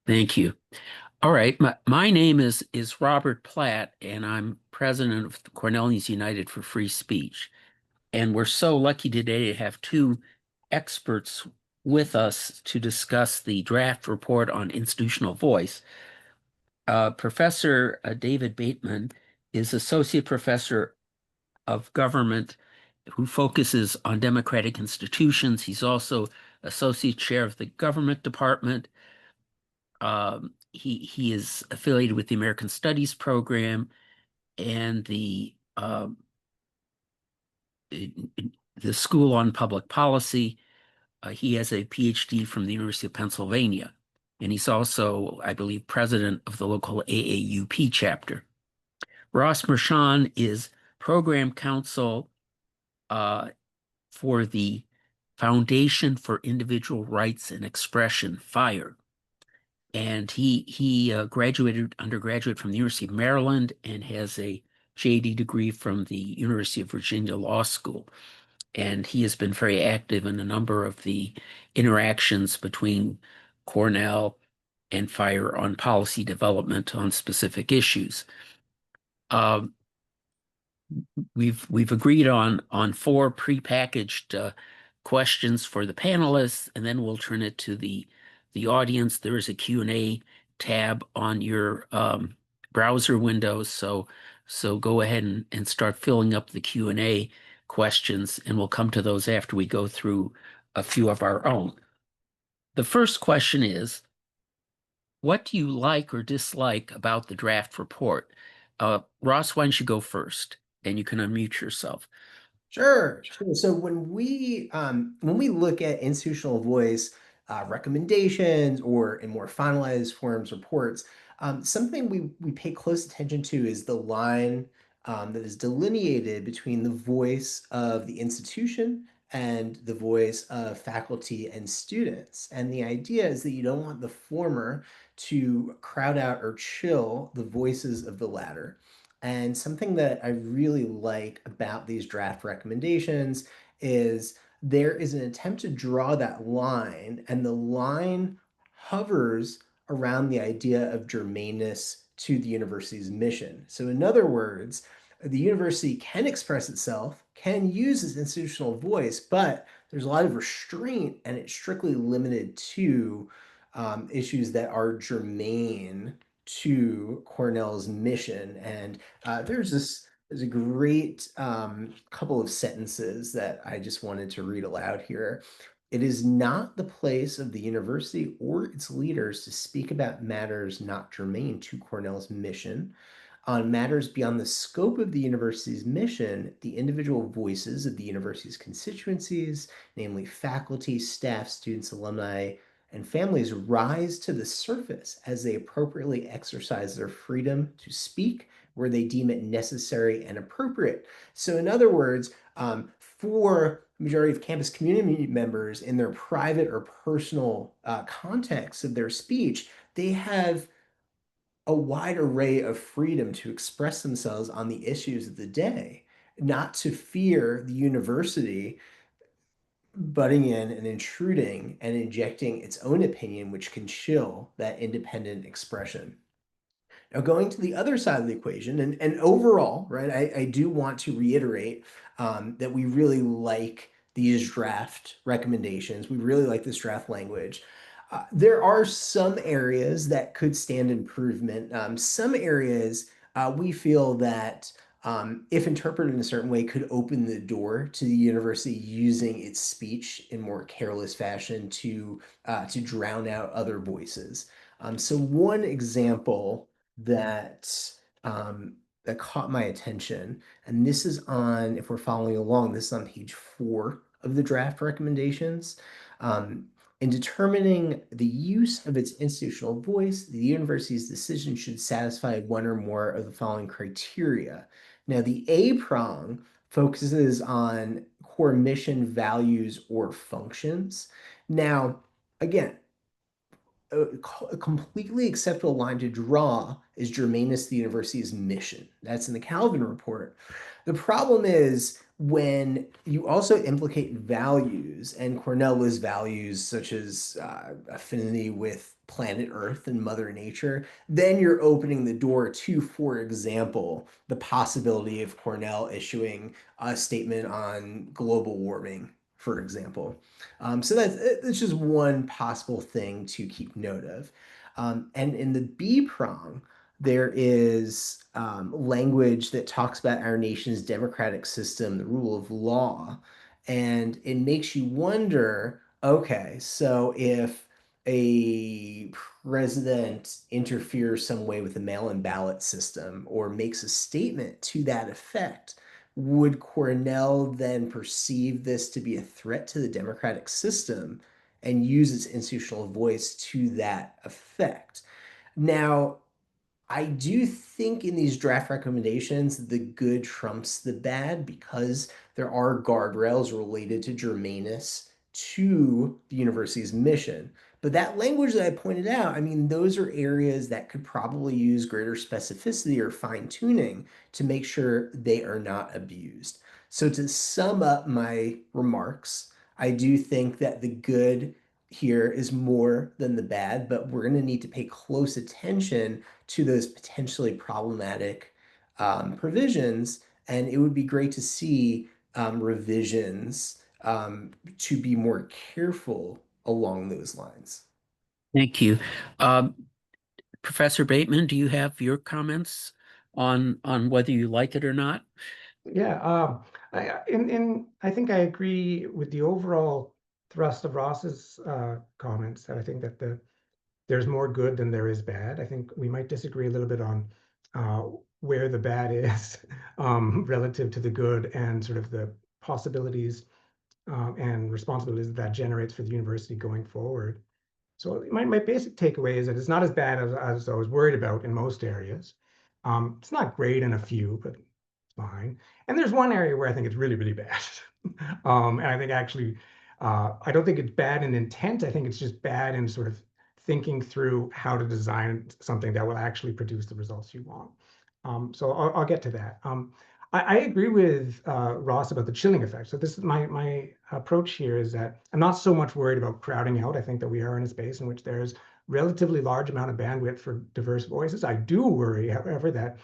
Thank you. All right. My name is Robert Platt, and I'm president of Cornelians United for Free Speech. And we're so lucky today to have two experts with us to discuss the draft report on institutional voice. Professor David Bateman is associate professor of government who focuses on democratic institutions. He's also associate chair of the government department. He is affiliated with the American Studies program and the School on Public Policy. He has a PhD from the University of Pennsylvania, and he's also, I believe, president of the local AAUP chapter. Ross Marchand is program counsel uh, for the Foundation for Individual Rights and Expression, FIRE. And he graduated undergraduate from the University of Maryland and has a JD degree from the University of Virginia Law School. And he has been very active in a number of the interactions between Cornell and FIRE on policy development on specific issues. Um, we've agreed on four prepackaged questions for the panelists, and then we'll turn it to the audience. There is a Q&A tab on your browser window, so go ahead and start filling up the Q&A questions, and we'll come to those after we go through a few of our own. The first question is, what do you like or dislike about the draft report? Ross, why don't you go first? And you can unmute yourself. Sure, sure. So when we look at institutional voice recommendations or in more finalized forms reports, something we pay close attention to is the line that is delineated between the voice of the institution and the voice of faculty and students. And the idea is that you don't want the former to crowd out or chill the voices of the latter. And something that I really like about these draft recommendations is there is an attempt to draw that line, and the line hovers around the idea of germaneness to the university's mission. So, in other words, the university can express itself, can use its institutional voice, but there's a lot of restraint, and it's strictly limited to issues that are germane to Cornell's mission. And there's a great couple of sentences that I just wanted to read aloud here. It is not the place of the university or its leaders to speak about matters not germane to Cornell's mission. On matters beyond the scope of the university's mission, the individual voices of the university's constituencies, namely faculty, staff, students, alumni, and families, rise to the surface as they appropriately exercise their freedom to speak where they deem it necessary and appropriate. So, in other words, for the majority of campus community members in their private or personal context of their speech, they have a wide array of freedom to express themselves on the issues of the day, not to fear the university butting in and intruding and injecting its own opinion, which can chill that independent expression. Now, going to the other side of the equation, and overall, right, I do want to reiterate that we really like these draft recommendations. We really like this draft language. There are some areas that could stand improvement. Some areas we feel that if interpreted in a certain way, could open the door to the university using its speech in more careless fashion to drown out other voices. So one example that that caught my attention, and this is on, if we're following along, this is on page 4 of the draft recommendations. In determining the use of its institutional voice, the university's decision should satisfy one or more of the following criteria. Now, the A prong focuses on core mission, values, or functions. Now, again, a completely acceptable line to draw is germaneness to the university's mission. That's in the Calvin report. The problem is when you also implicate values, and Cornell lists values such as affinity with planet Earth and Mother Nature, then you're opening the door to, for example, the possibility of Cornell issuing a statement on global warming, for example. So that's just one possible thing to keep note of. And in the B prong, there is language that talks about our nation's democratic system, the rule of law, and it makes you wonder, okay, so if a president interferes some way with the mail-in ballot system or makes a statement to that effect, would Cornell then perceive this to be a threat to the democratic system and use its institutional voice to that effect? Now, I do think in these draft recommendations, the good trumps the bad because there are guardrails related to germaneness to the university's mission. But that language that I pointed out, I mean, those are areas that could probably use greater specificity or fine tuning to make sure they are not abused. So, to sum up my remarks, I do think that the good here is more than the bad, but we're going to need to pay close attention to those potentially problematic provisions. And it would be great to see revisions to be more careful along those lines. Thank you. Um, Professor Bateman, do you have your comments on whether you like it or not? Yeah, I think I agree with the overall thrust of Ross's comments. That I think that there's more good than there is bad. I think we might disagree a little bit on uh, where the bad is relative to the good and sort of the possibilities and responsibilities that that generates for the university going forward. So my basic takeaway is that it's not as bad as I was worried about in most areas. It's not great in a few, but it's fine. And there's one area where I think it's really, really bad. And I think actually, I don't think it's bad in intent. I think it's just bad in sort of thinking through how to design something that will actually produce the results you want. So I'll get to that. I agree with Ross about the chilling effect. So this is my approach here is that I'm not so much worried about crowding out. I think that we are in a space in which there's relatively large amount of bandwidth for diverse voices. I do worry, however, that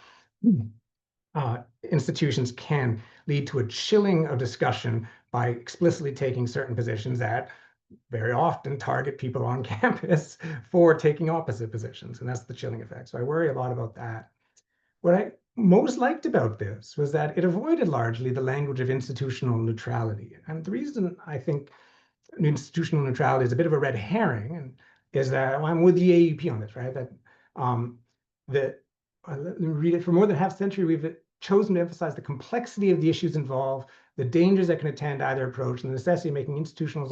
institutions can lead to a chilling of discussion by explicitly taking certain positions that very often target people on campus for taking opposite positions. And that's the chilling effect. So I worry a lot about that. What I most liked about this was that it avoided largely the language of institutional neutrality. And the reason I think institutional neutrality is a bit of a red herring and is that I'm with the AUP on this, right? That let me read it. For more than half a century, we've chosen to emphasize the complexity of the issues involved, the dangers that can attend either approach, and the necessity of making institutional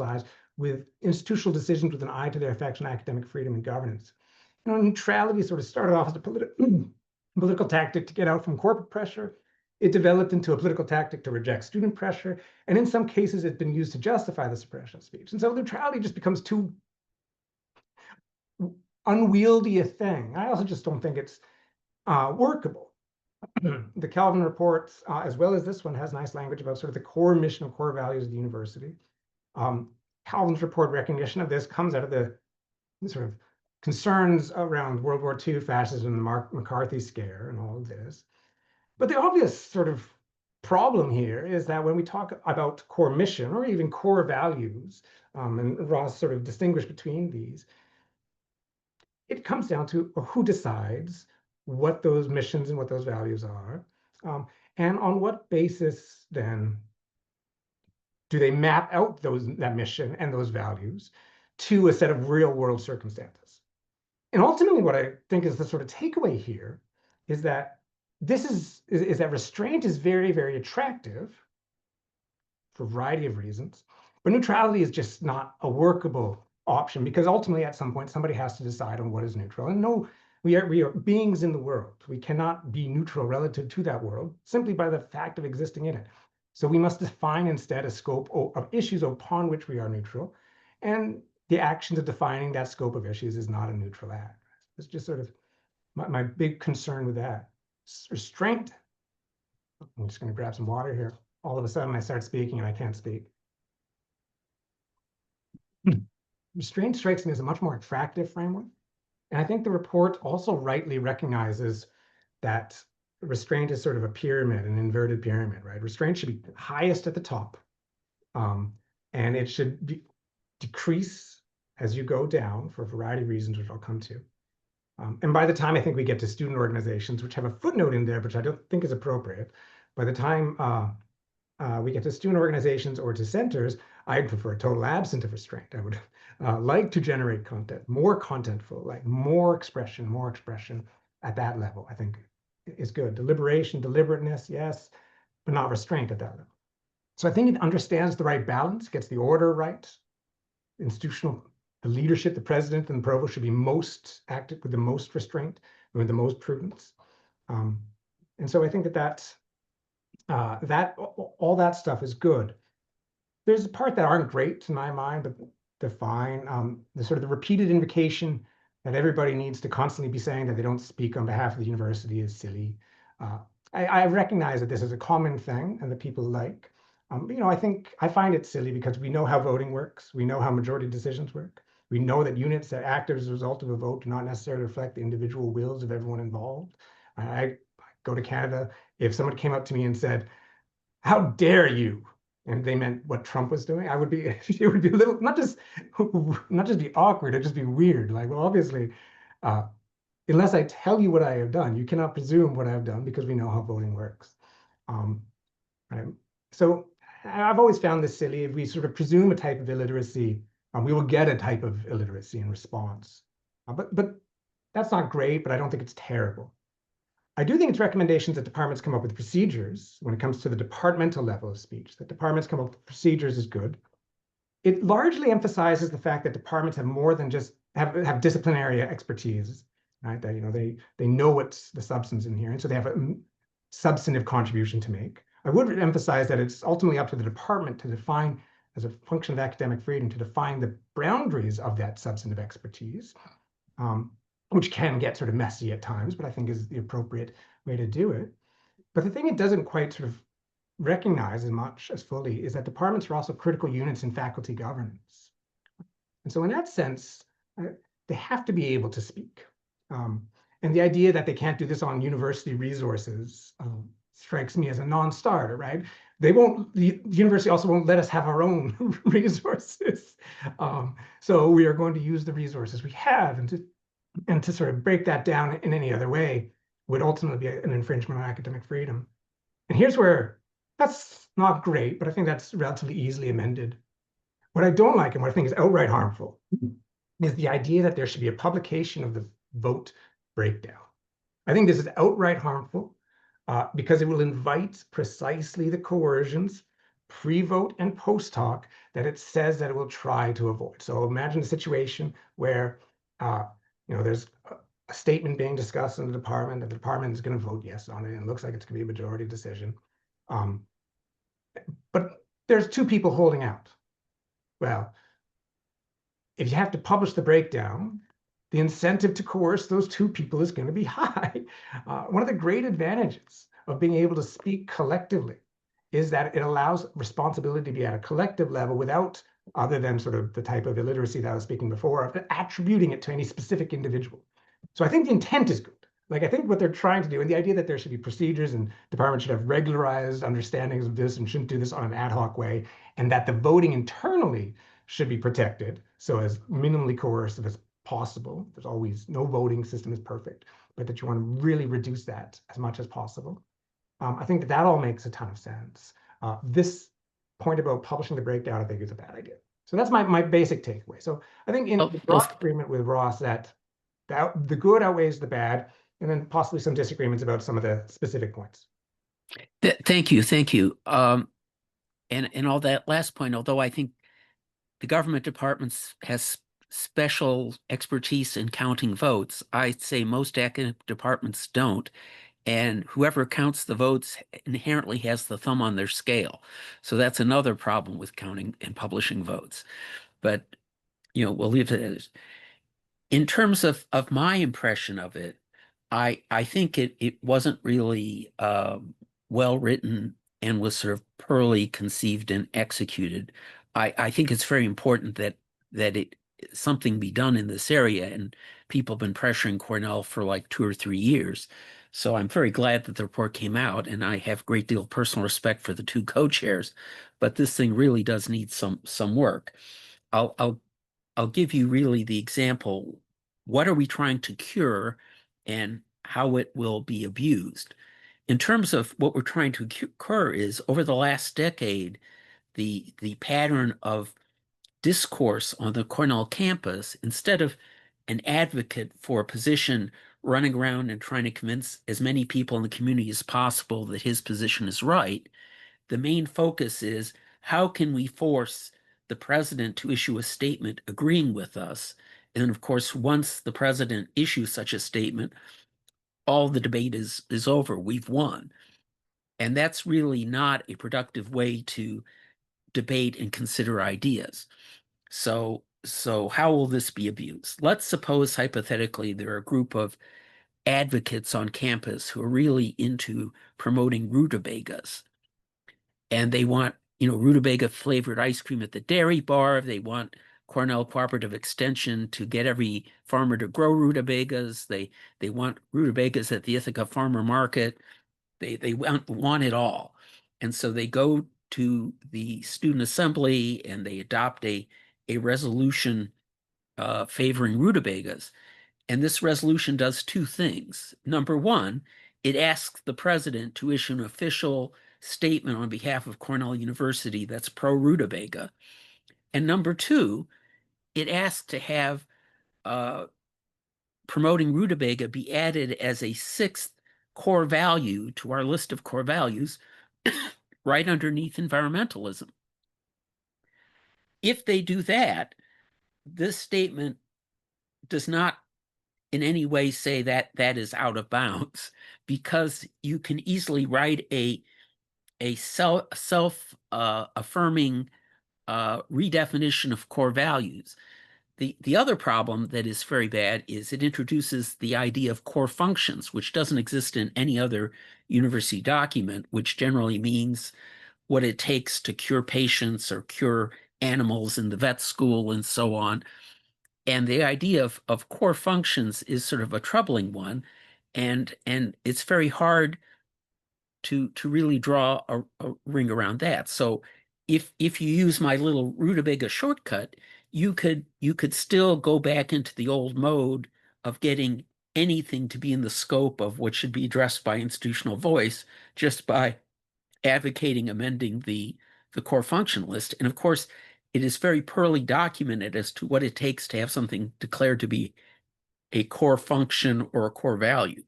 decisions with an eye to their effects on academic freedom and governance. Neutrality sort of started off as a political tactic to get out from corporate pressure. It developed into a political tactic to reject student pressure. And in some cases, it's been used to justify the suppression of speech. And so neutrality just becomes too unwieldy a thing. I also just don't think it's workable. The Calvin reports, as well as this one, has nice language about sort of the core mission and core values of the university. Calvin's report recognition of this comes out of the sort of concerns around World War II, fascism, and the McCarthy scare, and all of this. But the obvious sort of problem here is that when we talk about core mission or even core values, and Ross sort of distinguished between these, it comes down to who decides what those missions and what those values are, and on what basis then do they map out that mission and those values to a set of real world circumstances. And ultimately, what I think is the sort of takeaway here is that that restraint is very, very attractive for a variety of reasons, but neutrality is just not a workable option because ultimately, at some point, somebody has to decide on what is neutral. And no, we are beings in the world. We cannot be neutral relative to that world simply by the fact of existing in it. So we must define instead a scope of issues upon which we are neutral, and the action of defining that scope of issues is not a neutral act. It's just sort of my big concern with that. Restraint. I'm just going to grab some water here. all of a sudden I start speaking and I can't speak. Restraint strikes me as a much more attractive framework. And I think the report also rightly recognizes that restraint is sort of a pyramid, an inverted pyramid, right? Restraint should be highest at the top, and it should decrease as you go down for a variety of reasons, which I'll come to. And by the time I think we get to student organizations, which have a footnote in there, which I don't think is appropriate, by the time we get to student organizations or to centers, I'd prefer a total absence of restraint. I would like to generate content, more contentful, like more expression at that level, I think is good. Deliberation, deliberateness, yes, but not restraint at that level. So I think it understands the right balance, gets the order right. Institutional, the leadership, the president and the provost should be most active with the most restraint, with the most prudence. And so I think that all that stuff is good. There's a part that aren't great to my mind, but they're fine. The sort of the repeated invocation that everybody needs to constantly be saying that they don't speak on behalf of the university is silly. I recognize that this is a common thing and that people like. I think I find it silly because we know how voting works. We know how majority decisions work. We know that units that act as a result of a vote do not necessarily reflect the individual wills of everyone involved. I go to Canada. If someone came up to me and said, "How dare you?" and they meant what Trump was doing, it would be a little, not just be awkward, it'd just be weird. Like, well, obviously, unless I tell you what I have done, you cannot presume what I have done because we know how voting works. Right? So I've always found this silly. If we sort of presume a type of illiteracy, we will get a type of illiteracy in response. But that's not great, but I don't think it's terrible. I do think it's recommendations that departments come up with procedures when it comes to the departmental level of speech, that departments come up with procedures is good. It largely emphasizes the fact that departments have more than just have disciplinary expertise, right? That, they know what's the substance in here, and so they have a substantive contribution to make. I would emphasize that it's ultimately up to the department to define, as a function of academic freedom, to define the boundaries of that substantive expertise. Which can get sort of messy at times, but I think is the appropriate way to do it. But the thing it doesn't quite sort of recognize as much as fully is that departments are also critical units in faculty governance. And so in that sense, they have to be able to speak. And the idea that they can't do this on university resources strikes me as a non-starter, right? The university also won't let us have our own resources. So we are going to use the resources we have, and to sort of break that down in any other way would ultimately be an infringement on academic freedom. And here's where that's not great, but I think that's relatively easily amended. What I don't like and what I think is outright harmful is the idea that there should be a publication of the vote breakdown. I think this is outright harmful because it will invite precisely the coercions, pre-vote and post-hoc, that it says that it will try to avoid. So imagine a situation where there's a statement being discussed in the department, that the department is going to vote yes on it, and it looks like it's going to be a majority decision. But there's two people holding out. Well, if you have to publish the breakdown, the incentive to coerce those two people is going to be high. One of the great advantages of being able to speak collectively is that it allows responsibility to be at a collective level without, other than sort of the type of illiteracy that I was speaking before, of attributing it to any specific individual. So I think the intent is good. Like, I think what they're trying to do, and the idea that there should be procedures and departments should have regularized understandings of this and shouldn't do this on an ad hoc way, and that the voting internally should be protected, so as minimally coercive as possible. There's always, no voting system is perfect, but that you want to really reduce that as much as possible. I think that all makes a ton of sense. This point about publishing the breakdown, I think, is a bad idea. So that's my basic takeaway. So I think in broad agreement with Ross that the good outweighs the bad, and then possibly some disagreements about some of the specific points. Thank you. And all that last point, although I think the government departments has special expertise in counting votes, I'd say most academic departments don't. And whoever counts the votes inherently has the thumb on their scale. So that's another problem with counting and publishing votes. But, we'll leave it as. In terms of my impression of it, I think it wasn't really well written and was sort of poorly conceived and executed. I think it's very important that something be done in this area, and people have been pressuring Cornell for like 2 or 3 years. So I'm very glad that the report came out, and I have a great deal of personal respect for the two co-chairs, but this thing really does need some work. I'll give you really the example. What are we trying to cure and how it will be abused? In terms of what we're trying to cure is over the last decade, the pattern of discourse on the Cornell campus, instead of an advocate for a position running around and trying to convince as many people in the community as possible that his position is right, the main focus is how can we force the president to issue a statement agreeing with us? And of course, once the president issues such a statement, all the debate is over. We've won. And that's really not a productive way to debate and consider ideas. So how will this be abused? Let's suppose hypothetically there are a group of advocates on campus who are really into promoting rutabagas, and they want, rutabaga flavored ice cream at the dairy bar. They want Cornell Cooperative Extension to get every farmer to grow rutabagas. They want rutabagas at the Ithaca Farmer Market. They want it all. And so they go to the student assembly and they adopt a resolution favoring rutabagas. And this resolution does two things. Number one, it asks the president to issue an official statement on behalf of Cornell University that's pro-rutabaga. And number two, it asks to have promoting rutabaga be added as a sixth core value to our list of core values right underneath environmentalism. If they do that, this statement does not in any way say that that is out of bounds, because you can easily write a self affirming redefinition of core values. The other problem that is very bad is it introduces the idea of core functions, which doesn't exist in any other university document, which generally means what it takes to cure patients or cure animals in the vet school and so on. And the idea of core functions is sort of a troubling one, and it's very hard to really draw a ring around that. So if you use my little rutabaga shortcut, you could still go back into the old mode of getting anything to be in the scope of what should be addressed by institutional voice just by advocating amending the core function list. And of course, it is very poorly documented as to what it takes to have something declared to be a core function or a core value.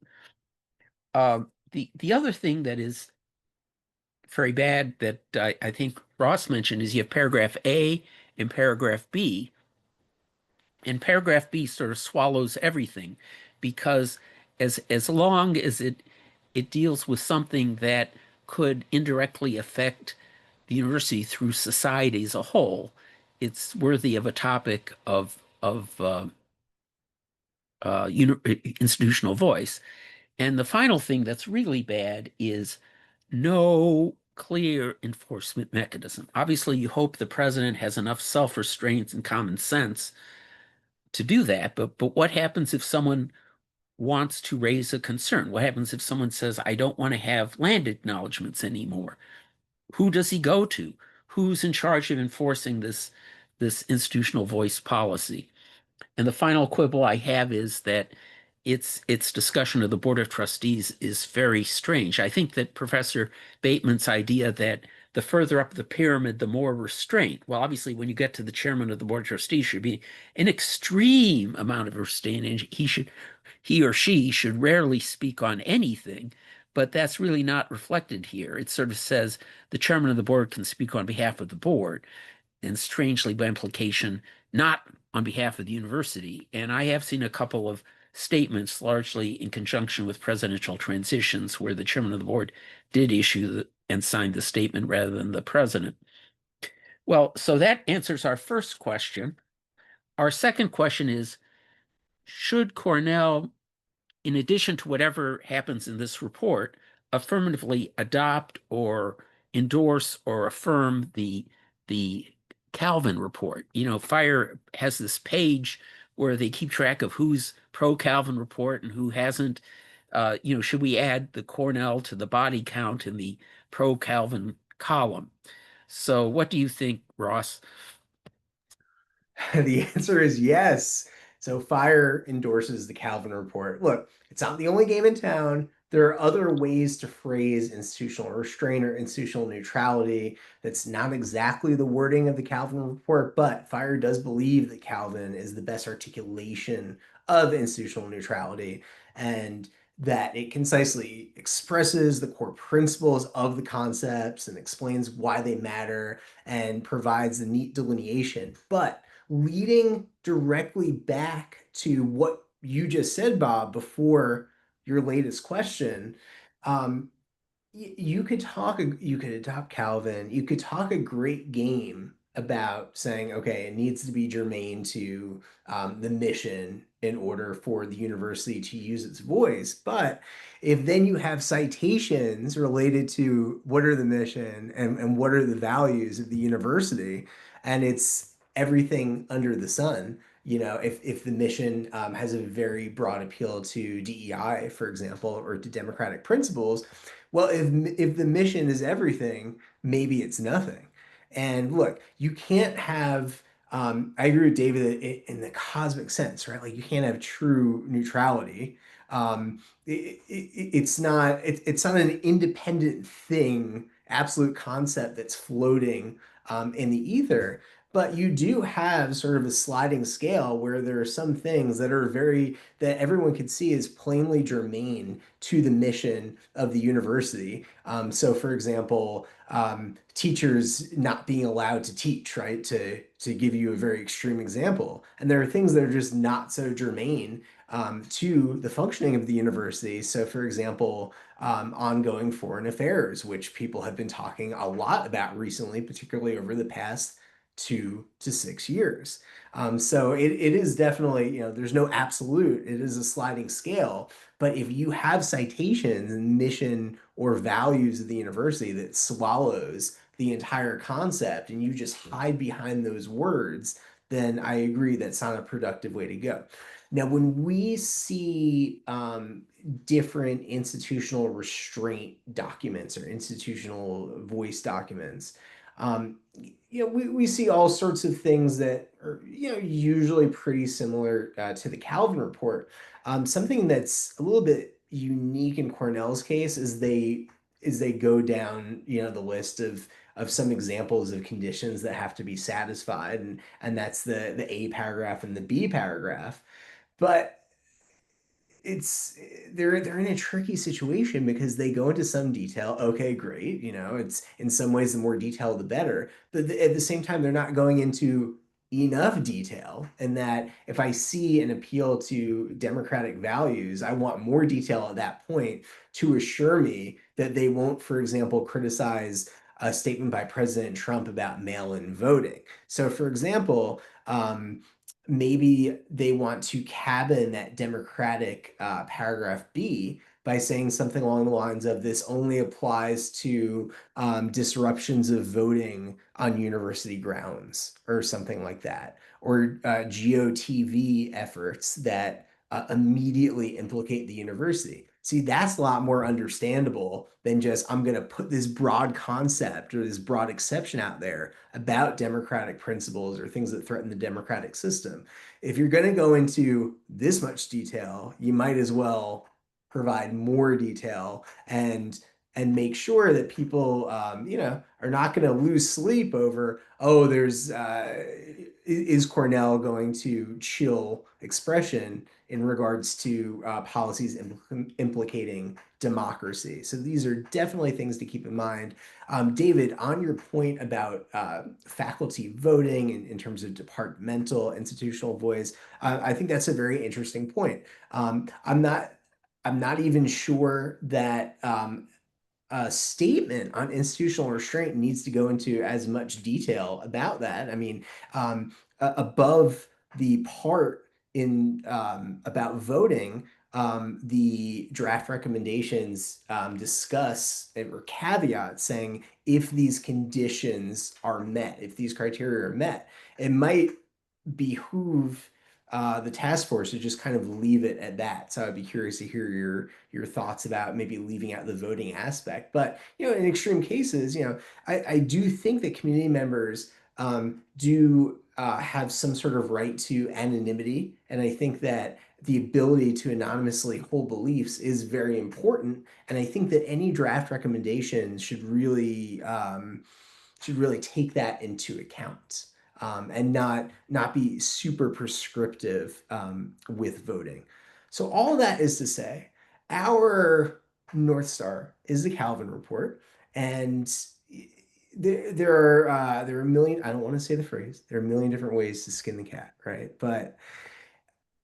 The other thing that is very bad that I think Ross mentioned is you have paragraph A and paragraph B. And paragraph B sort of swallows everything, because as long as it deals with something that could indirectly affect the university through society as a whole, it's worthy of a topic of institutional voice. And the final thing that's really bad is no clear enforcement mechanism. Obviously, you hope the president has enough self-restraint and common sense to do that, but what happens if someone wants to raise a concern? What happens if someone says, I don't want to have land acknowledgments anymore? Who does he go to? Who's in charge of enforcing this institutional voice policy? And the final quibble I have is that its discussion of the Board of Trustees is very strange. I think that Professor Bateman's idea that the further up the pyramid, the more restraint. Well, obviously, when you get to the chairman of the Board of Trustees, should be an extreme amount of restraint, and he or she should rarely speak on anything. But that's really not reflected here. It sort of says the chairman of the board can speak on behalf of the board, and strangely by implication, not on behalf of the university. And I have seen a couple of statements, largely in conjunction with presidential transitions, where the chairman of the board did issue and signed the statement rather than the president. Well, so that answers our first question. Our second question is, should Cornell, in addition to whatever happens in this report, affirmatively adopt or endorse or affirm the Calvin report. Fire has this page where they keep track of who's pro Calvin report and who hasn't. Should we add the Cornell to the body count in the pro Calvin column? So what do you think, Ross? The answer is yes. So Fire endorses the Calvin report. Look, it's not the only game in town. There are other ways to phrase institutional restraint or institutional neutrality. That's not exactly the wording of the Calvin report, but Fire does believe that Calvin is the best articulation of institutional neutrality and that it concisely expresses the core principles of the concepts and explains why they matter and provides a neat delineation. But leading directly back to what you just said, Bob, before your latest question, um, you could you could adopt Calvin, you could talk a great game about saying, okay, it needs to be germane to the mission in order for the university to use its voice. But if then you have citations related to what are the mission and what are the values of the university, and it's everything under the sun. If the mission has a very broad appeal to DEI, for example, or to democratic principles, well, if the mission is everything, maybe it's nothing. And look, you can't have. I agree with David in the cosmic sense, right? Like you can't have true neutrality. It's not an independent thing, absolute concept that's floating in the ether. But you do have sort of a sliding scale where there are some things that everyone can see is plainly germane to the mission of the university. So, for example, teachers not being allowed to teach, right? To give you a very extreme example, and there are things that are just not so germane to the functioning of the university. So, for example, ongoing foreign affairs, which people have been talking a lot about recently, particularly over the past 2 to 6 years. So it is definitely, there's no absolute, it is a sliding scale. But if you have citations and mission or values of the university that swallows the entire concept and you just hide behind those words, then I agree that's not a productive way to go. Now, when we see different institutional restraint documents or institutional voice documents, we see all sorts of things that are, usually pretty similar to the Calvin report. Something that's a little bit unique in Cornell's case is they go down, the list of some examples of conditions that have to be satisfied, and that's the A paragraph and the B paragraph. But they're in a tricky situation because they go into some detail. Okay, great. It's in some ways the more detail, the better. But at the same time, they're not going into enough detail. And that if I see an appeal to democratic values, I want more detail at that point to assure me that they won't, for example, criticize a statement by President Trump about mail-in voting. So, for example, maybe they want to cabin that democratic paragraph B by saying something along the lines of this only applies to disruptions of voting on university grounds or something like that, or GOTV efforts that immediately implicate the university. See, that's a lot more understandable than just I'm going to put this broad concept or this broad exception out there about democratic principles or things that threaten the democratic system. If you're going to go into this much detail, you might as well provide more detail and make sure that people are not going to lose sleep over, oh, there's is Cornell going to chill expression in regards to policies implicating democracy. So these are definitely things to keep in mind. David, on your point about faculty voting in terms of departmental institutional voice, I think that's a very interesting point. I'm not even sure that a statement on institutional restraint needs to go into as much detail about that. I mean, above the part in about voting, the draft recommendations discuss or caveat saying if these conditions are met, if these criteria are met, it might behoove the task force to just kind of leave it at that. So I'd be curious to hear your thoughts about maybe leaving out the voting aspect. But in extreme cases, I do think that community members do have some sort of right to anonymity, and I think that the ability to anonymously hold beliefs is very important. And I think that any draft recommendations should really take that into account, and not be super prescriptive with voting. So all that is to say, our North Star is the Calvin Report, and there are a million. I don't want to say the phrase. There are a million different ways to skin the cat, right? But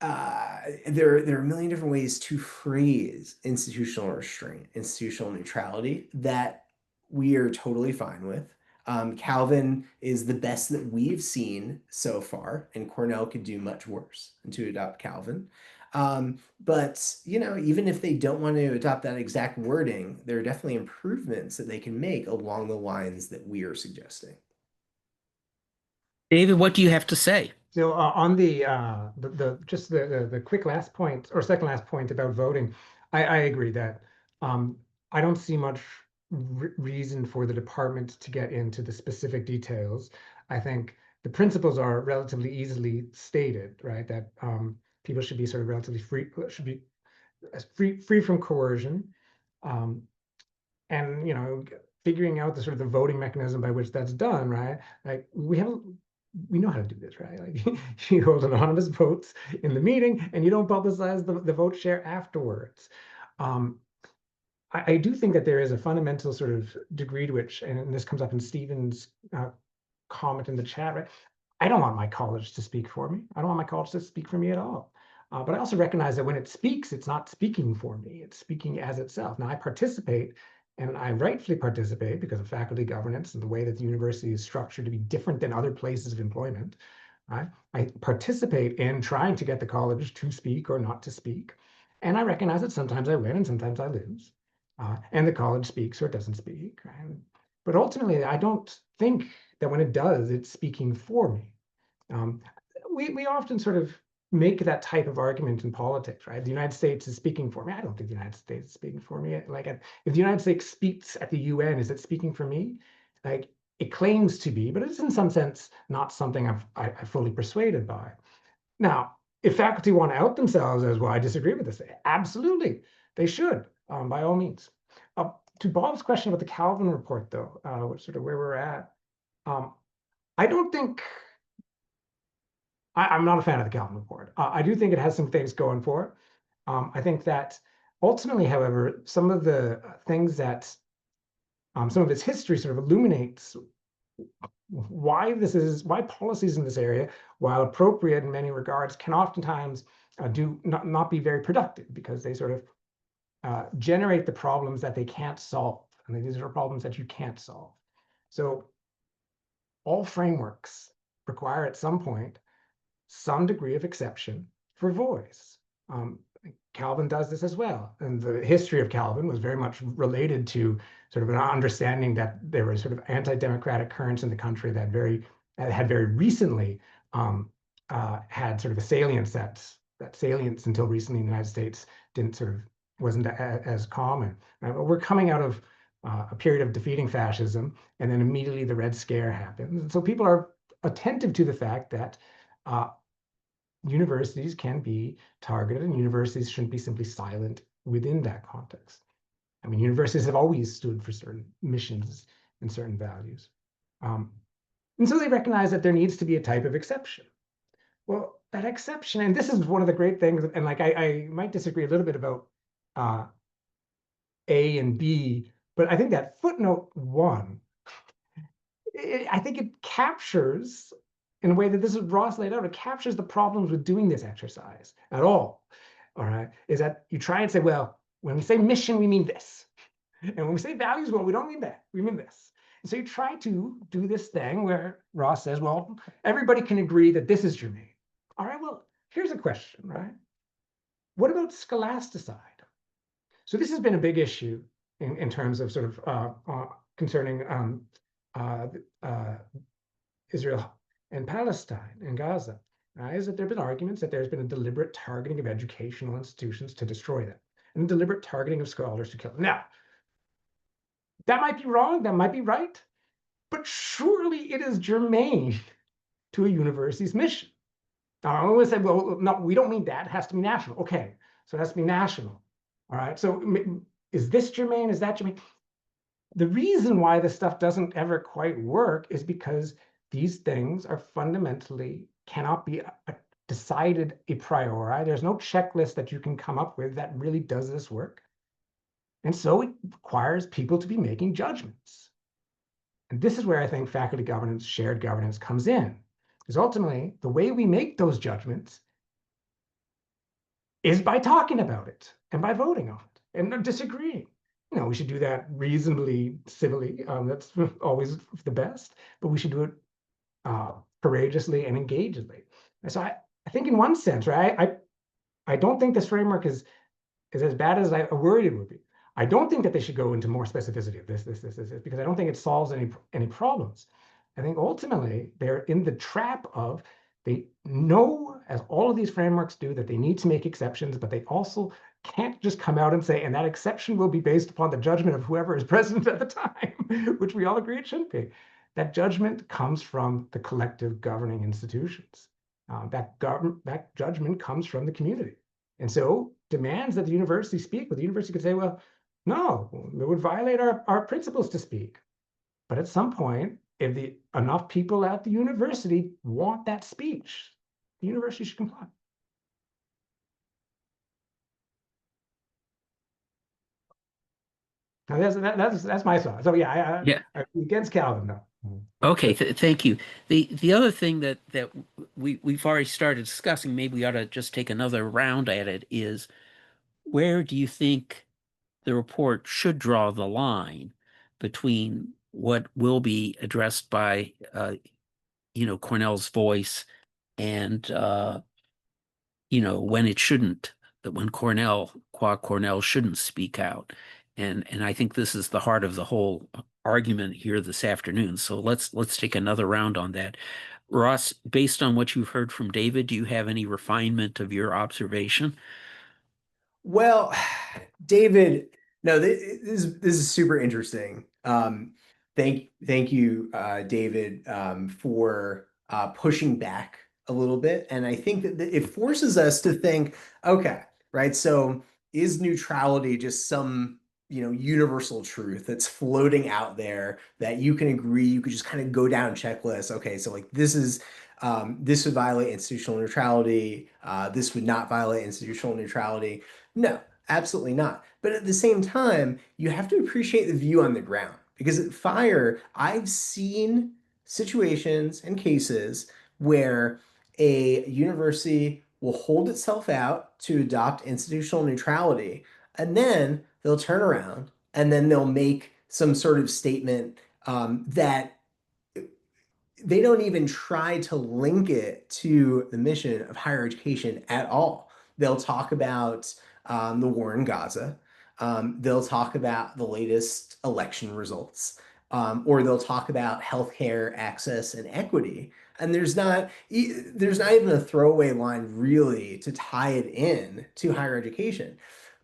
there are a million different ways to phrase institutional restraint, institutional neutrality that we are totally fine with. Calvin is the best that we've seen so far, and Cornell could do much worse to adopt Calvin. But even if they don't want to adopt that exact wording, there are definitely improvements that they can make along the lines that we are suggesting. David, what do you have to say? So on the quick last point or second last point about voting, I agree that I don't see much reason for the department to get into the specific details. I think the principles are relatively easily stated, right? That people should be sort of relatively free from coercion, and figuring out the sort of the voting mechanism by which that's done, right? Like we know how to do this, right? Like you hold anonymous votes in the meeting and you don't publicize the vote share afterwards. I do think that there is a fundamental sort of degree to which, and this comes up in Stephen's comment in the chat, right? I don't want my college to speak for me. I don't want my college to speak for me at all. But I also recognize that when it speaks, it's not speaking for me. It's speaking as itself. Now I participate, and I rightfully participate because of faculty governance and the way that the university is structured to be different than other places of employment. Right? I participate in trying to get the college to speak or not to speak. And I recognize that sometimes I win and sometimes I lose. And the college speaks or it doesn't speak. Right? But ultimately, I don't think that when it does, it's speaking for me. We often sort of make that type of argument in politics, right? The United States is speaking for me. I don't think the United States is speaking for me. Like, if the United States speaks at the UN, is it speaking for me? Like, it claims to be, but it's in some sense not something I'm fully persuaded by. Now, if faculty want to out themselves as, well, I disagree with this, absolutely, they should, by all means. To Bob's question about the Calvin report, though, which sort of where we're at, I don't think I'm not a fan of the Calvin report. I do think it has some things going for it. I think that ultimately, however, some of the things that some of its history sort of illuminates why policies in this area, while appropriate in many regards, can oftentimes do not be very productive because they sort of generate the problems that they can't solve. And these are problems that you can't solve. So all frameworks require at some point some degree of exception for voice. Calvin does this as well. And the history of Calvin was very much related to sort of an understanding that there were sort of anti-democratic currents in the country that had very recently had sort of a salience that salience until recently in the United States wasn't as common. But we're coming out of a period of defeating fascism, and then immediately the Red Scare happens. And so people are attentive to the fact that universities can be targeted, and universities shouldn't be simply silent within that context. I mean, universities have always stood for certain missions and certain values. And so they recognize that there needs to be a type of exception. Well, that exception, and this is one of the great things, and like I might disagree a little bit about A and B, but I think that footnote 1, I think it captures, in a way that this is Ross laid out, it captures the problems with doing this exercise at all right, is that you try and say, well, when we say mission, we mean this. And when we say values, well, we don't mean that, we mean this. And so you try to do this thing where Ross says, well, everybody can agree that this is germane. All right, well, here's a question, right? What about scholasticide? So this has been a big issue in terms of sort of concerning uh, uh, Israel and Palestine and Gaza, is that there have been arguments that there's been a deliberate targeting of educational institutions to destroy them, and a deliberate targeting of scholars to kill them. Now, that might be wrong, that might be right, but surely it is germane to a university's mission. Now, I always say, well, no, we don't mean that. It has to be national. Okay, so it has to be national. All right, so is this germane? Is that germane? The reason why this stuff doesn't ever quite work is because these things are fundamentally cannot be decided a priori. There's no checklist that you can come up with that really does this work. And so it requires people to be making judgments. And this is where I think faculty governance, shared governance comes in. Because ultimately, the way we make those judgments is by talking about it and by voting on it and disagreeing. We should do that reasonably civilly. That's always the best, but we should do it courageously and engagedly. And so I think in one sense, right, I don't think this framework is as bad as I worried it would be. I don't think that they should go into more specificity of this, because I don't think it solves any problems. I think ultimately they're in the trap of they know, as all of these frameworks do, that they need to make exceptions, but they also can't just come out and say, and that exception will be based upon the judgment of whoever is president at the time, which we all agree it shouldn't be. That judgment comes from the collective governing institutions. That judgment comes from the community. And so demands that the university speak, but the university could say, well, no, it would violate our principles to speak. But at some point, if enough people at the university want that speech, the university should comply. Now that's my thought. So yeah, Yeah. I'm against Calvin, no. Okay, thank you. The other thing that we've already started discussing, maybe we ought to just take another round at it, is where do you think the report should draw the line between what will be addressed by Cornell's voice and when it shouldn't, that when Cornell shouldn't speak out. And I think this is the heart of the whole argument here this afternoon. So let's take another round on that. Ross, based on what you've heard from David, do you have any refinement of your observation? Well, David, no, this is super interesting. Thank you, David, for pushing back a little bit, and I think that it forces us to think, okay, right? So is neutrality just some universal truth that's floating out there that you can agree, you could just kind of go down checklist? Okay, so like this would violate institutional neutrality. This would not violate institutional neutrality. No, absolutely not. But at the same time, you have to appreciate the view on the ground because at Fire, I've seen situations and cases where a university will hold itself out to adopt institutional neutrality, and then they'll turn around and then they'll make some sort of statement that they don't even try to link it to the mission of higher education at all. They'll talk about the war in Gaza. They'll talk about the latest election results, or they'll talk about healthcare access and equity. And there's not even a throwaway line really to tie it in to higher education.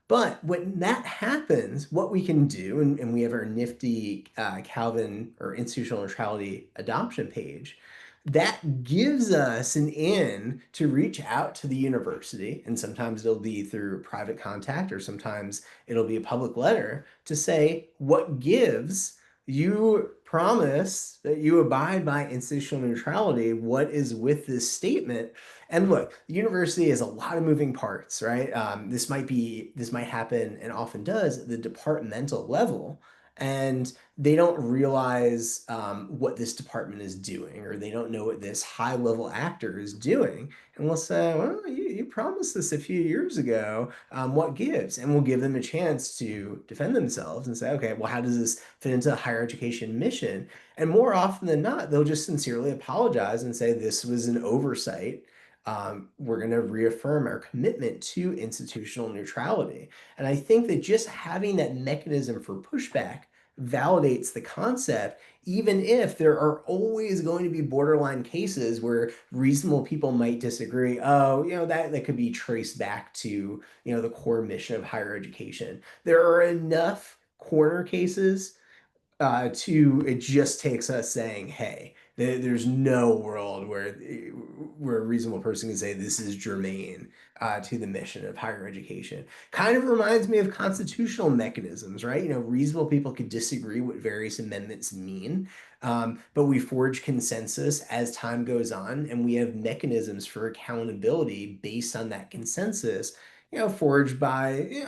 But when that happens, what we can do, and we have our nifty Calvin or institutional neutrality adoption page, that gives us an in to reach out to the university. And sometimes it'll be through private contact, or sometimes it'll be a public letter to say, what gives? You promise that you abide by institutional neutrality. What is with this statement? And look, the university has a lot of moving parts, right? This might happen and often does at the departmental level, and they don't realize what this department is doing, or they don't know what this high level actor is doing. And we'll say, well, you promised this a few years ago. What gives? And we'll give them a chance to defend themselves and say, okay, well, how does this fit into a higher education mission? And more often than not, they'll just sincerely apologize and say this was an oversight. we're going to reaffirm our commitment to institutional neutrality. And I think that just having that mechanism for pushback validates the concept, even if there are always going to be borderline cases where reasonable people might disagree. Oh, that could be traced back to, the core mission of higher education. There are enough corner cases it just takes us saying, hey, there's no world where a reasonable person can say this is germane to the mission of higher education. Kind of reminds me of constitutional mechanisms, right? Reasonable people could disagree what various amendments mean, but we forge consensus as time goes on, and we have mechanisms for accountability based on that consensus, forged by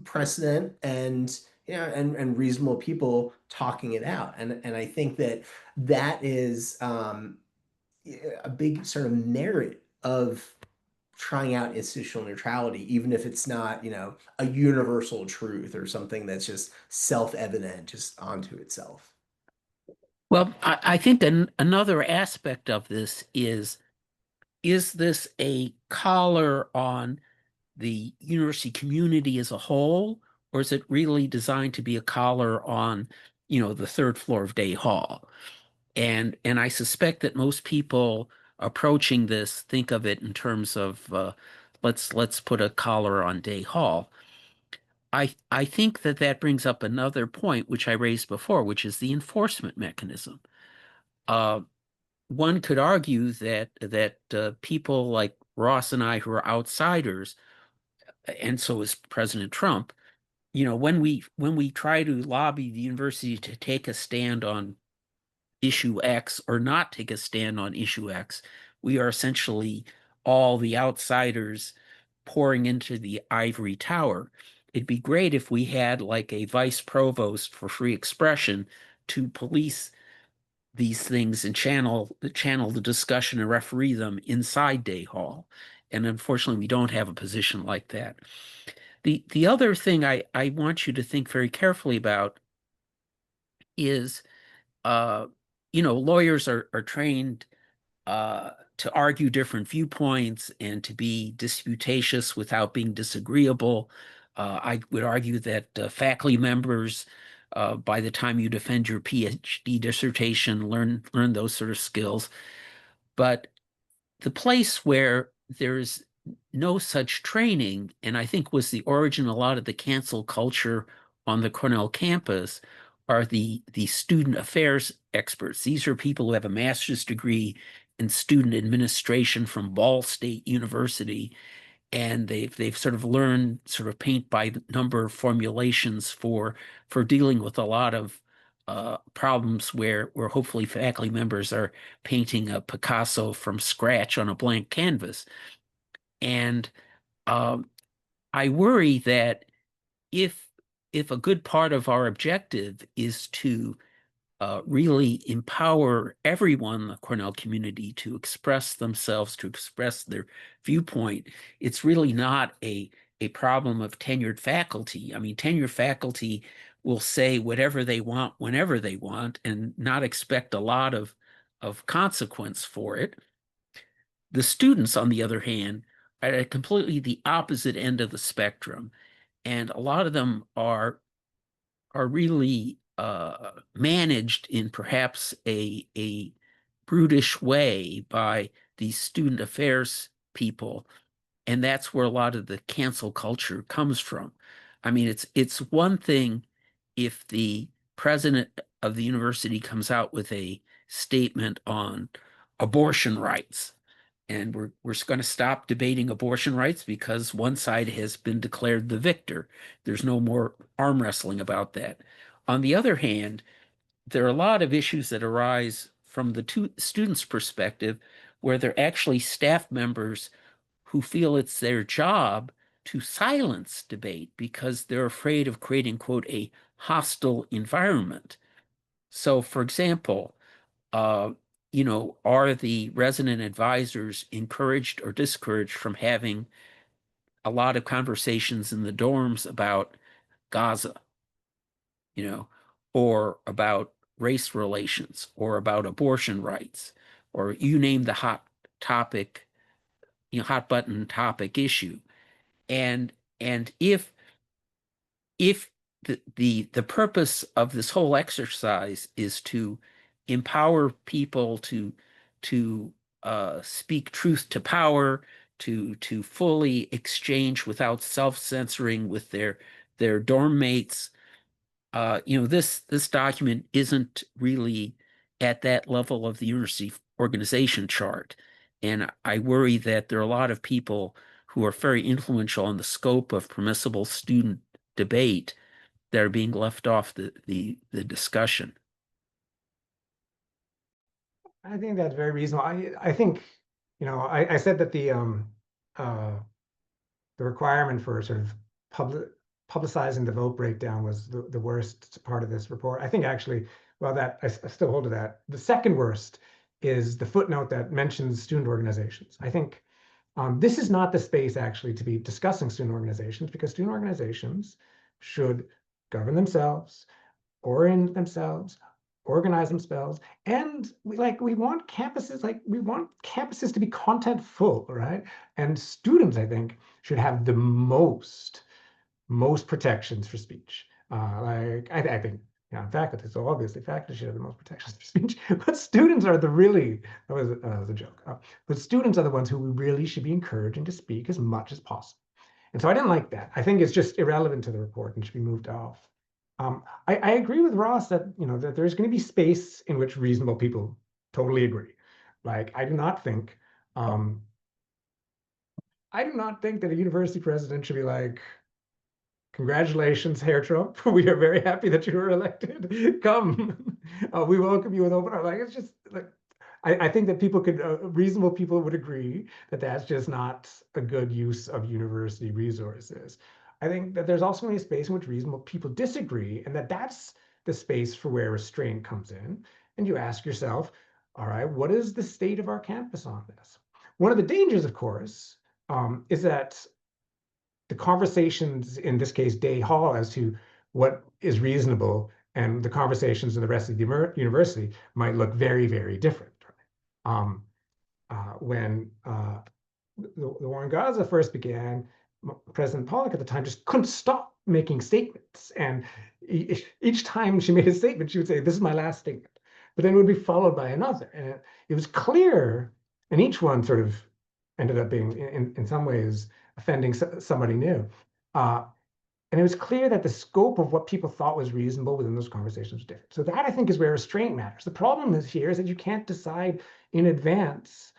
precedent and and reasonable people talking it out. And I think that that is a big sort of merit of trying out institutional neutrality, even if it's not, a universal truth or something that's just self-evident, just onto itself. Well, I think another aspect of this is this a collar on the university community as a whole, or is it really designed to be a collar on, the third floor of Day Hall? And I suspect that most people approaching this think of it in terms of let's put a collar on Day Hall. I think that brings up another point which I raised before, which is the enforcement mechanism. Uh, One could argue that people like Ross and I, who are outsiders, and so is President Trump, when we try to lobby the university to take a stand on issue X or not take a stand on issue X, we are essentially all the outsiders pouring into the ivory tower. It'd be great if we had like a vice provost for free expression to police these things and channel the discussion and referee them inside Day Hall. And unfortunately, we don't have a position like that. The other thing I want you to think very carefully about is lawyers are trained to argue different viewpoints and to be disputatious without being disagreeable. I would argue that faculty members, by the time you defend your PhD dissertation, learn those sort of skills. But the place where there's no such training, and I think was the origin of a lot of the cancel culture on the Cornell campus, are the student affairs experts. These are people who have a master's degree in student administration from Ball State University, and they've sort of learned sort of paint by number formulations for dealing with a lot of problems where hopefully faculty members are painting a Picasso from scratch on a blank canvas. And um, I worry that if if a good part of our objective is to really empower everyone in the Cornell community to express themselves, to express their viewpoint, it's really not a problem of tenured faculty. I mean, tenured faculty will say whatever they want whenever they want and not expect a lot of consequence for it. The students, on the other hand, are at completely the opposite end of the spectrum, and a lot of them are really managed in perhaps a brutish way by these student affairs people, and that's where a lot of the cancel culture comes from. I mean, it's one thing if the president of the university comes out with a statement on abortion rights, and we're going to stop debating abortion rights because one side has been declared the victor. There's no more arm wrestling about that. On the other hand, there are a lot of issues that arise from the two students' perspective where they're actually staff members who feel it's their job to silence debate because they're afraid of creating, quote, a hostile environment. So, for example, uh, are the resident advisors encouraged or discouraged from having a lot of conversations in the dorms about Gaza, you know, or about race relations, or about abortion rights, or you name the hot topic hot button topic issue. And if the purpose of this whole exercise is to empower people to speak truth to power, to fully exchange without self-censoring with their dorm mates, this document isn't really at that level of the university organization chart. And I worry that there are a lot of people who are very influential on the scope of permissible student debate that are being left off the discussion. I think that's very reasonable. I think, I said that the requirement for sort of publicizing the vote breakdown was the worst part of this report. I think actually, well, that I still hold to that. The second worst is the footnote that mentions student organizations. I think this is not the space actually to be discussing student organizations, because student organizations should govern themselves, orient themselves, organize themselves, and we want campuses to be content full, right? And students, I think, should have the most protections for speech. I think, faculty, so obviously faculty should have the most protections for speech, but students are that was a joke. But students are the ones who we really should be encouraging to speak as much as possible. And so I didn't like that. I think it's just irrelevant to the report and should be moved off. I agree with Ross that that there's going to be space in which reasonable people totally agree. Like I do not think that a university president should be like, congratulations, Herr Trump. We are very happy that you were elected. Come, we welcome you with open arms. Like it's just like I think that reasonable people would agree that that's just not a good use of university resources. I think that there's also a space in which reasonable people disagree, and that's the space for where restraint comes in. And you ask yourself, all right, what is the state of our campus on this? One of the dangers, of course, is that the conversations, in this case, Day Hall, as to what is reasonable, and the conversations in the rest of the university might look very, very different. When the war in Gaza first began, President Pollock at the time just couldn't stop making statements. And each time she made a statement, she would say, "This is my last statement." But then it would be followed by another. And it was clear, and each one sort of ended up being, in some ways, offending somebody new. And it was clear that the scope of what people thought was reasonable within those conversations was different. So that, I think, is where restraint matters. The problem is that you can't decide in advance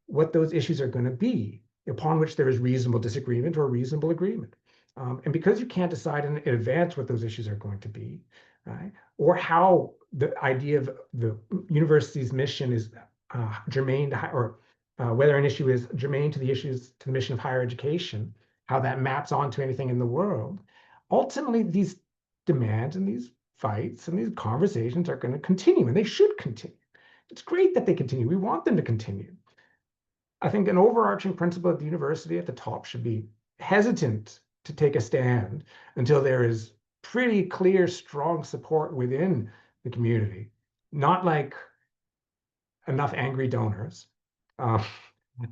what those issues are going to be upon which there is reasonable disagreement or reasonable agreement. And because you can't decide in advance what those issues are going to be, right, or how the idea of the university's mission is germane to, or whether an issue is germane to the mission of higher education, how that maps onto anything in the world, ultimately these demands and these fights and these conversations are going to continue, and they should continue. It's great that they continue. We want them to continue. I think an overarching principle at the university at the top should be hesitant to take a stand until there is pretty clear, strong support within the community, not like enough angry donors, um,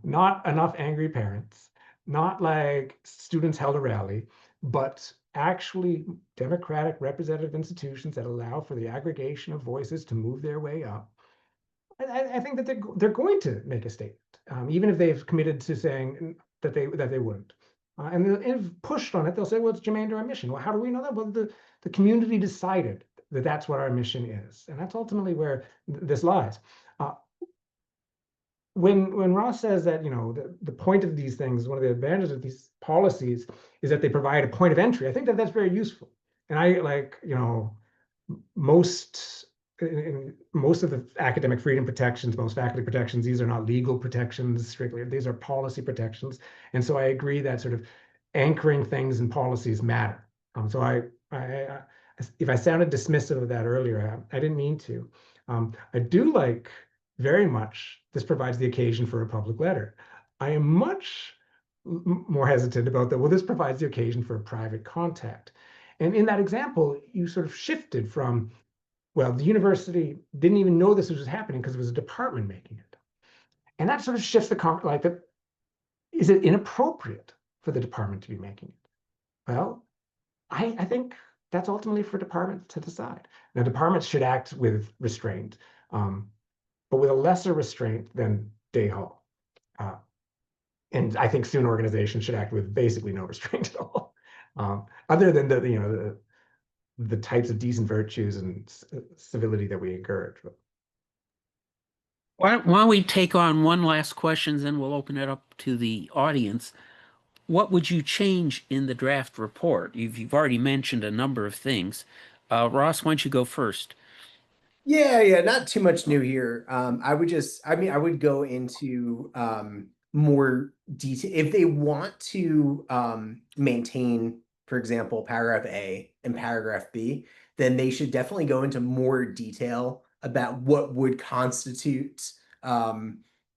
not enough angry parents, not like students held a rally, but actually democratic representative institutions that allow for the aggregation of voices to move their way up. I think that they're going to make a statement, even if they've committed to saying that they wouldn't. And if pushed on it, they'll say, "Well, it's germane to our mission." Well, how do we know that? Well, the community decided that that's what our mission is, and that's ultimately where this lies. When Ross says that the point of these things, one of the advantages of these policies is that they provide a point of entry, I think that that's very useful. And I most of the academic freedom protections, most faculty protections, these are not legal protections strictly, these are policy protections. And so I agree that sort of anchoring things in policies matter. So if I sounded dismissive of that earlier, I didn't mean to. I do like very much this provides the occasion for a public letter. I am much more hesitant about that. Well, this provides the occasion for a private contact. And in that example, you sort of shifted from, well, the university didn't even know this was happening because it was a department making it. And that sort of shifts the is it inappropriate for the department to be making it? Well, I think that's ultimately for departments to decide. Now, departments should act with restraint, but with a lesser restraint than Day Hall. And I think student organizations should act with basically no restraint at all, other than the types of decent virtues and civility that we encourage. Why don't we take on one last question, then we'll open it up to the audience. What would you change in the draft report? You've already mentioned a number of things. Ross, why don't you go first? Yeah, not too much new here. I mean, I would go into more detail if they want to maintain, for example, paragraph A and paragraph B, then they should definitely go into more detail about what would constitute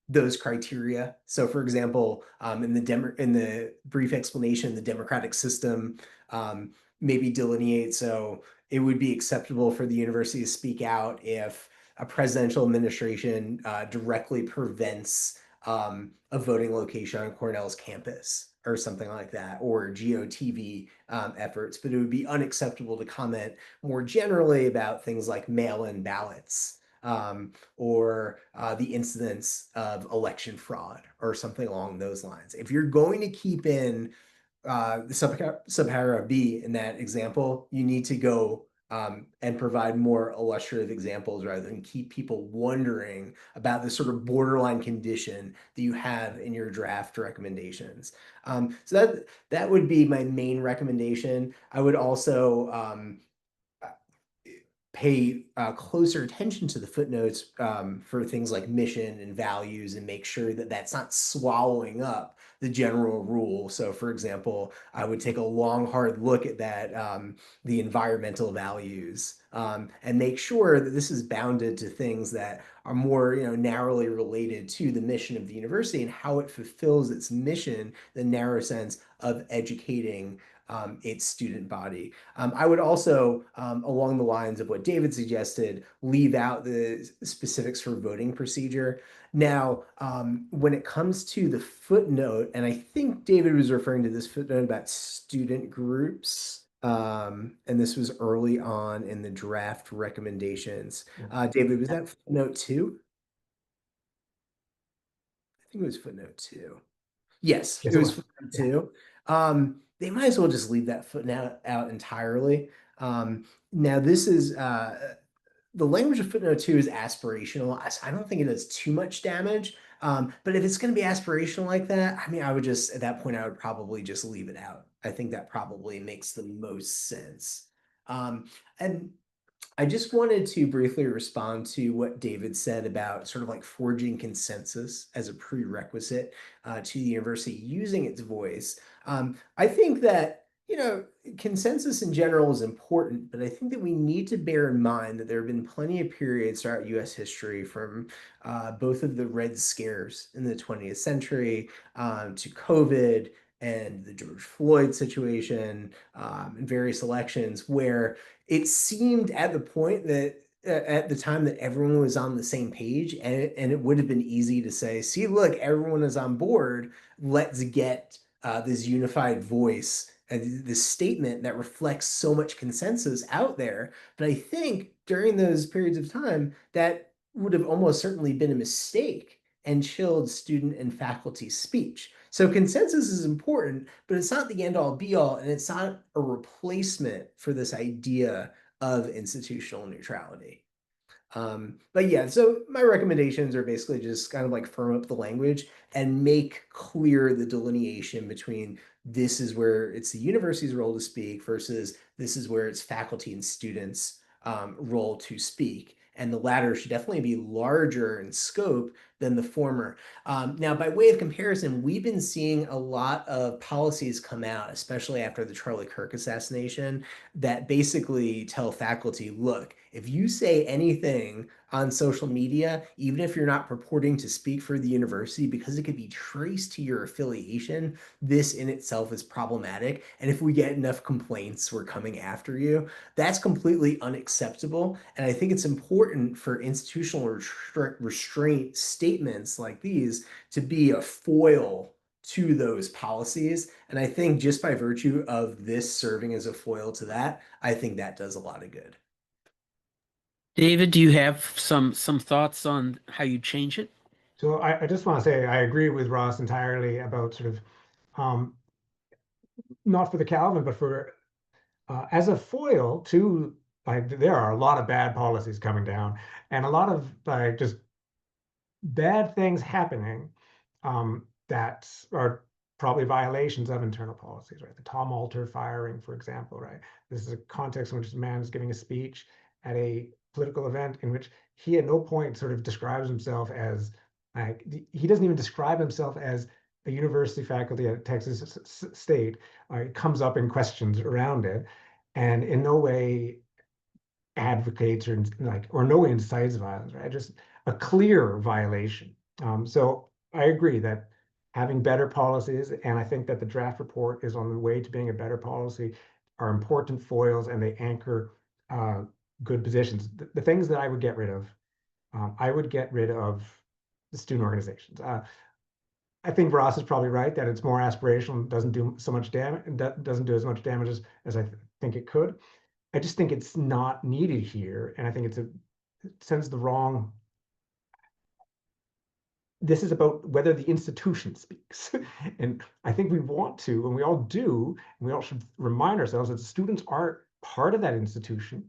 those criteria. So, for example, in the brief explanation, the democratic system maybe delineate so it would be acceptable for the university to speak out if a presidential administration directly prevents a voting location on Cornell's campus or something like that, or GOTV efforts. But it would be unacceptable to comment more generally about things like mail-in ballots or the incidence of election fraud or something along those lines. If you're going to keep in the subparagraph B in that example, you need to go and provide more illustrative examples rather than keep people wondering about this sort of borderline condition that you have in your draft recommendations. So that would be my main recommendation. I would also pay closer attention to the footnotes for things like mission and values and make sure that that's not swallowing up the general rule. So, for example, I would take a long, hard look at that, the environmental values, and make sure that this is bounded to things that are more, narrowly related to the mission of the university and how it fulfills its mission, the narrow sense of educating its student body. I would also, along the lines of what David suggested, leave out the specifics for voting procedure. Now, when it comes to the footnote, and I think David was referring to this footnote about student groups, and this was early on in the draft recommendations. David, was that footnote 2? I think it was footnote 2. Yes, Yes, it it was was. footnote 2. They might as well just leave that footnote out entirely. Now, this is the language of footnote 2 is aspirational. I don't think it does too much damage. But if it's going to be aspirational like that, I mean, I would just, at that point, I would probably just leave it out. I think that probably makes the most sense. And I just wanted to briefly respond to what David said about sort of like forging consensus as a prerequisite to the university using its voice. I think that, consensus in general is important, but I think that we need to bear in mind that there have been plenty of periods throughout US history from both of the Red Scares in the 20th century to COVID and the George Floyd situation and various elections where it seemed at the point that at the time that everyone was on the same page and it would have been easy to say, see, look, everyone is on board. Let's get this unified voice and this statement that reflects so much consensus out there. But I think during those periods of time, that would have almost certainly been a mistake and chilled student and faculty speech. So consensus is important, but it's not the end all be all, and it's not a replacement for this idea of institutional neutrality. But yeah, so my recommendations are basically just kind of like firm up the language and make clear the delineation between this is where it's the university's role to speak versus this is where it's faculty and students' role to speak. And the latter should definitely be larger in scope than the former. Now, by way of comparison, we've been seeing a lot of policies come out, especially after the Charlie Kirk assassination, that basically tell faculty, look, if you say anything on social media, even if you're not purporting to speak for the university, because it could be traced to your affiliation, this in itself is problematic. And if we get enough complaints, we're coming after you. That's completely unacceptable. And I think it's important for institutional restraint statements like these to be a foil to those policies. And I think just by virtue of this serving as a foil to that, I think that does a lot of good. David, do you have some thoughts on how you change it? So I just want to say I agree with Ross entirely about sort of um, not for the Calvin, but for as a foil to like there are a lot of bad policies coming down and a lot of like just bad things happening that are probably violations of internal policies, right? The Tom Alter firing, for example, right? This is a context in which a man is giving a speech at a political event in which he at no point sort of describes himself as like he doesn't even describe himself as a university faculty at Texas State. It comes up in questions around it, and in no way advocates or like or no incites violence, right? Just a clear violation. So I agree that having better policies, and I think that the draft report is on the way to being a better policy, are important foils and they anchor good positions. The things that I would get rid of, I would get rid of the student organizations. I think Ross is probably right that it's more aspirational, doesn't do so much damage, doesn't do as much damage as I think it could. I just think it's not needed here, and I think it sends the wrong. This is about whether the institution speaks, and I think we want to, and we all do, and we all should remind ourselves that students are part of that institution,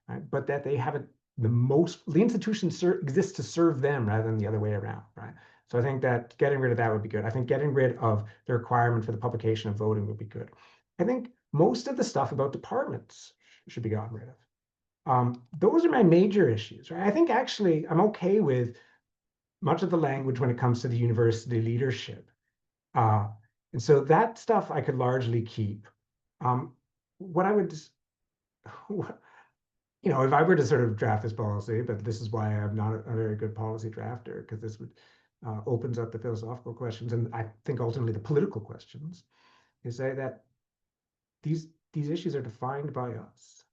right? But that they have the institution exists to serve them rather than the other way around, right? So I think that getting rid of that would be good. I think getting rid of the requirement for the publication of voting would be good. I think most of the stuff about departments should be gotten rid of. Those are my major issues, right? I think actually I'm okay with much of the language when it comes to the university leadership. Uh, and so that stuff I could largely keep. What I would, if I were to sort of draft this policy, but this is why I'm not a very good policy drafter, because this would opens up the philosophical questions and I think ultimately the political questions, is say that these issues are defined by us.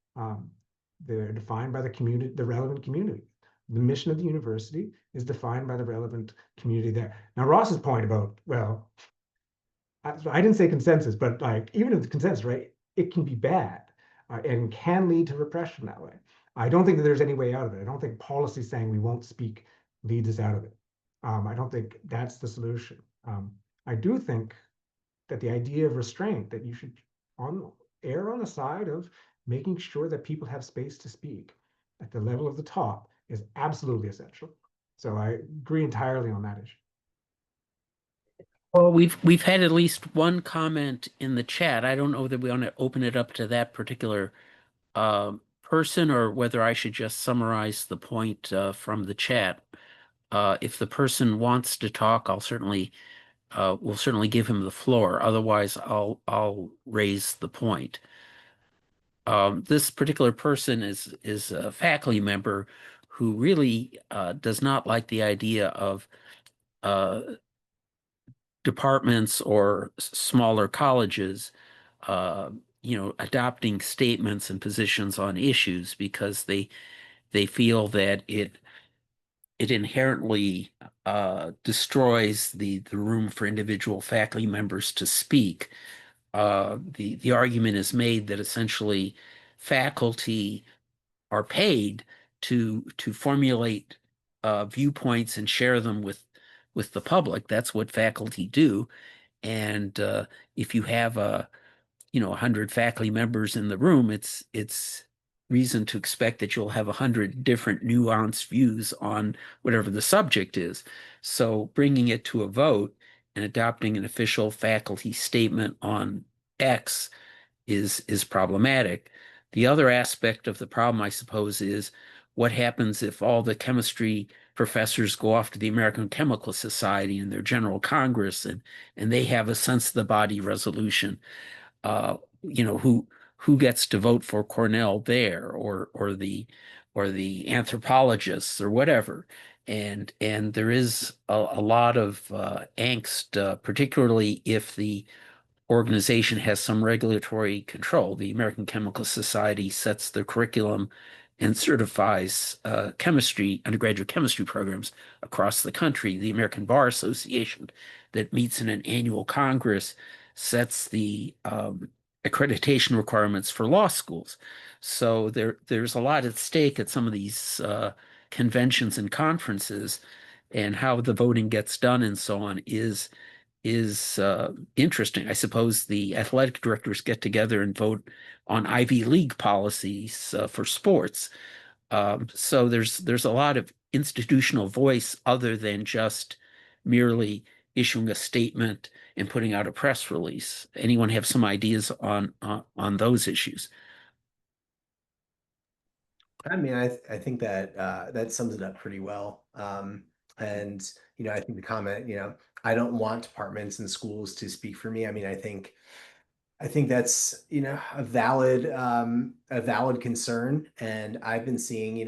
They're defined by the community, the relevant community. The mission of the university is defined by the relevant community there. Now, Ross's point about, well, I didn't say consensus, but like even if the consensus, right, it can be bad and can lead to repression that way. I don't think that there's any way out of it. I don't think policy saying we won't speak leads us out of it. I don't think that's the solution. I do think that the idea of restraint, that you should err on the side of making sure that people have space to speak at the level of the top is absolutely essential. So I agree entirely on that issue. Well, we've had at least one comment in the chat. I don't know that we want to open it up to that particular person or whether I should just summarize the point from the chat. If the person wants to talk, we'll certainly give him the floor. Otherwise, I'll raise the point. This particular person is a faculty member who really does not like the idea of uh, departments or smaller colleges, adopting statements and positions on issues because they feel that it inherently destroys the room for individual faculty members to speak. The argument is made that essentially faculty are paid to formulate viewpoints and share them with the public. That's what faculty do. And if you have 100 faculty members in the room, it's reason to expect that you'll have 100 different nuanced views on whatever the subject is. So bringing it to a vote and adopting an official faculty statement on X is problematic. The other aspect of the problem, I suppose, is what happens if all the chemistry professors go off to the American Chemical Society and their General Congress and they have a sense of the body resolution. uh, who gets to vote for Cornell there or the anthropologists or whatever. And there is a lot of angst, particularly if the organization has some regulatory control. The American Chemical Society sets the curriculum and certifies chemistry, undergraduate chemistry programs across the country. The American Bar Association, that meets in an annual congress, sets the accreditation requirements for law schools. So there's a lot at stake at some of these conventions and conferences, and how the voting gets done and so on is interesting. I suppose the athletic directors get together and vote on Ivy League policies for sports. So there's a lot of institutional voice other than just merely issuing a statement and putting out a press release. Anyone have some ideas on those issues? I mean, I think that that sums it up pretty well. And I think the comment, I don't want departments and schools to speak for me. I mean, I think that's a valid concern, and I've been seeing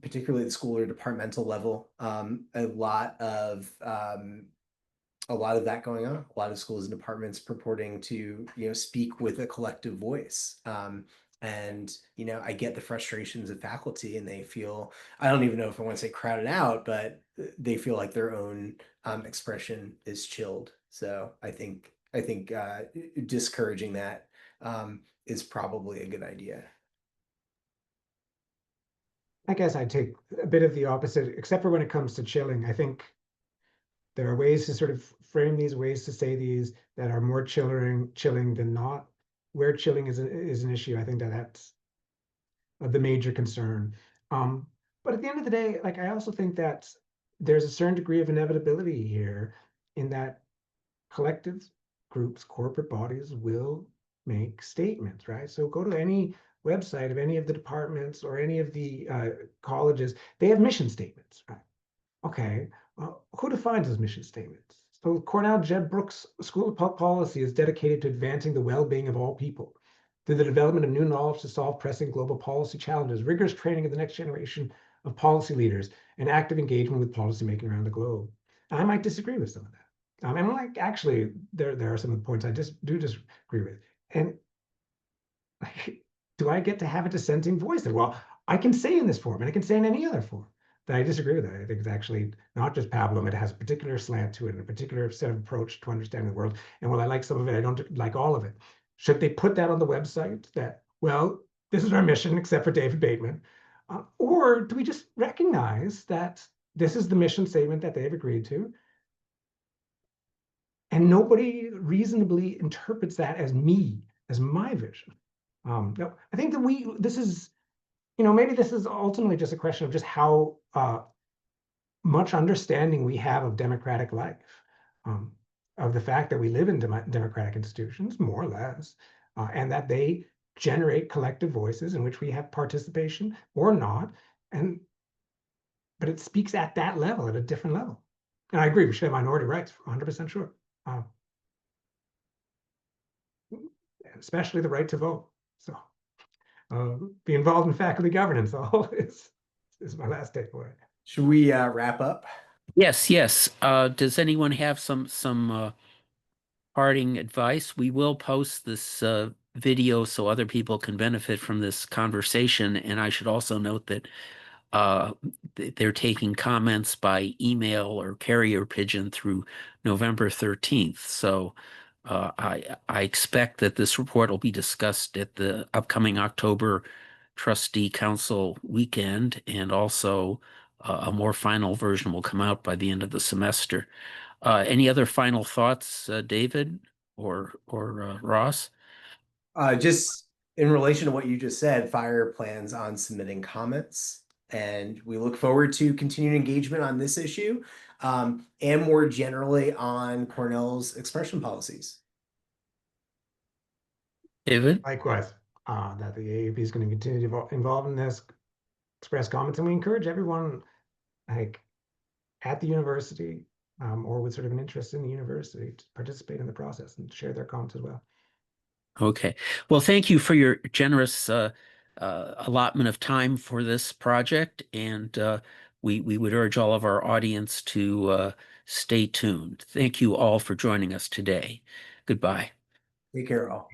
particularly at the school or departmental level a lot of that going on. A lot of schools and departments purporting to speak with a collective voice. And I get the frustrations of faculty, and they feel, I don't even know if I want to say crowded out, but they feel like their own expression is chilled. So I think discouraging that is probably a good idea. I guess I take a bit of the opposite, except for when it comes to chilling. I think there are ways to sort of frame these, ways to say these that are more chilling than not. Where chilling is an issue, I think that's the major concern. But at the end of the day, like, I also think that there's a certain degree of inevitability here, in that collective groups, corporate bodies will make statements, right? So go to any website of any of the departments or any of the colleges, they have mission statements, right? Okay, well, who defines those mission statements? So Cornell Jeb Brooks School of Public Policy is dedicated to advancing the well-being of all people through the development of new knowledge to solve pressing global policy challenges, rigorous training of the next generation of policy leaders, and active engagement with policymaking around the globe. I might disagree with some of that. And like, actually, there are some of the points I do disagree with. And like, do I get to have a dissenting voice there? Well, I can say in this forum, and I can say in any other forum, that I disagree with that. I think it's actually not just pablum, it has a particular slant to it and a particular set of approach to understanding the world. And while I like some of it, I don't like all of it. Should they put that on the website, that, well, this is our mission, except for David Bateman? Or do we just recognize that this is the mission statement that they've agreed to, and nobody reasonably interprets that as me, as my vision? No, I think that this is, maybe this is ultimately just a question of just how much understanding we have of democratic life, of the fact that we live in democratic institutions, more or less, and that they generate collective voices in which we have participation or not. But it speaks at that level, at a different level. And I agree, we should have minority rights, 100% sure. Especially the right to vote. So be involved in faculty governance is my last takeaway. Should we wrap up? Yes, yes. Does anyone have some parting advice? We will post this video so other people can benefit from this conversation. And I should also note that they're taking comments by email or carrier pigeon through November 13th. So I expect that this report will be discussed at the upcoming October Trustee Council weekend, and also a more final version will come out by the end of the semester. Any other final thoughts, David or Ross? Just in relation to what you just said, Fire plans on submitting comments, and we look forward to continued engagement on this issue, and more generally on Cornell's expression policies. David? Likewise, that the AAP is going to continue to involve in this, express comments, and we encourage everyone, like, at the university, or with sort of an interest in the university, to participate in the process and share their comments as well. Okay. Well, thank you for your generous allotment of time for this project, and we would urge all of our audience to stay tuned. Thank you all for joining us today. Goodbye. Take care, all.